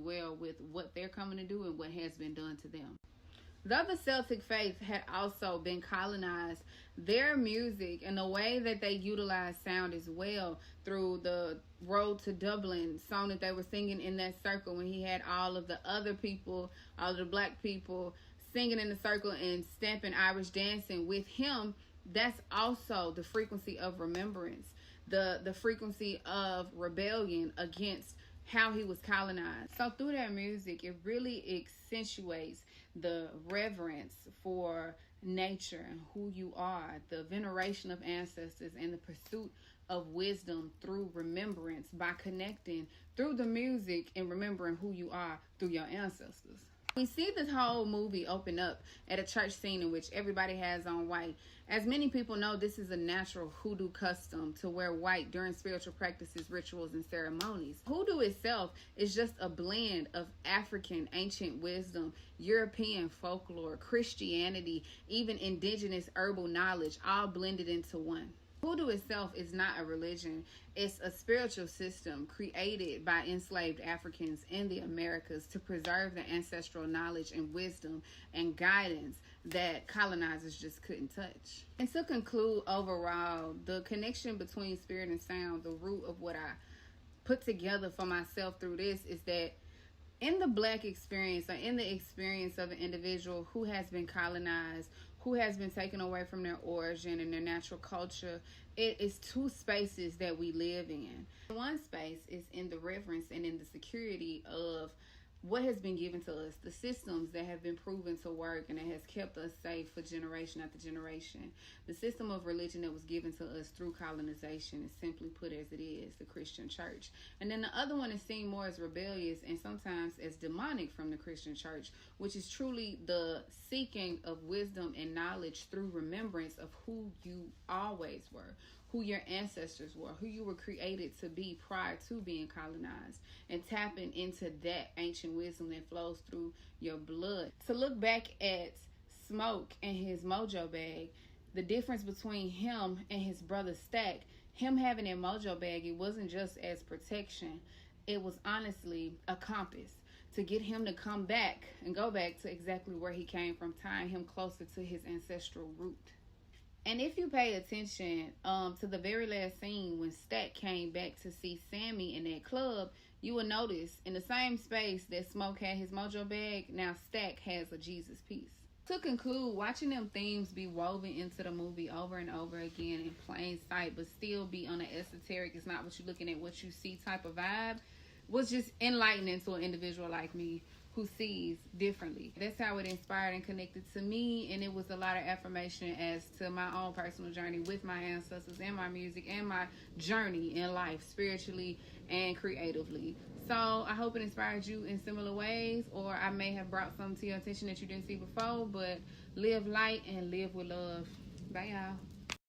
well with what they're coming to do and what has been done to them. Though the Celtic faith had also been colonized, their music and the way that they utilized sound as well through the Road to Dublin song that they were singing in that circle when he had all of the other people, all of the black people singing in the circle and stamping Irish dancing with him, that's also the frequency of remembrance, the frequency of rebellion against how he was colonized. So through that music, it really accentuates the reverence for nature and who you are, the veneration of ancestors, and the pursuit of wisdom through remembrance by connecting through the music and remembering who you are through your ancestors. We see this whole movie open up at a church scene in which everybody has on white. As many people know, this is a natural hoodoo custom to wear white during spiritual practices, rituals, and ceremonies. Hoodoo itself is just a blend of African ancient wisdom, European folklore, Christianity, even indigenous herbal knowledge, all blended into one. Hoodoo itself is not a religion. It's a spiritual system created by enslaved Africans in the Americas to preserve the ancestral knowledge and wisdom and guidance that colonizers just couldn't touch. And to conclude, overall, the connection between spirit and sound, the root of what I put together for myself through this, is that in the black experience, or in the experience of an individual who has been colonized, who has been taken away from their origin and their natural culture, it is two spaces that we live in. One space is in the reverence and in the security of what has been given to us, the systems that have been proven to work and that has kept us safe for generation after generation. The system of religion that was given to us through colonization is simply put as it is, the Christian church. And then the other one is seen more as rebellious and sometimes as demonic from the Christian church, which is truly the seeking of wisdom and knowledge through remembrance of who you always were, who your ancestors were, who you were created to be prior to being colonized, and tapping into that ancient wisdom that flows through your blood. To look back at Smoke and his mojo bag, the difference between him and his brother Stack, him having a mojo bag, it wasn't just as protection, it was honestly a compass to get him to come back and go back to exactly where he came from, tying him closer to his ancestral root. And if you pay attention to the very last scene when Stack came back to see Sammy in that club, you will notice in the same space that Smoke had his mojo bag, now Stack has a Jesus piece. To conclude, watching them themes be woven into the movie over and over again in plain sight, but still be on an esoteric, it's not what you're looking at, what you see type of vibe, was just enlightening to an individual like me who sees differently. That's how it inspired and connected to me, and it was a lot of affirmation as to my own personal journey with my ancestors and my music and my journey in life, spiritually and creatively. So I hope it inspired you in similar ways, or I may have brought something to your attention that you didn't see before, but live light and live with love. Bye, y'all.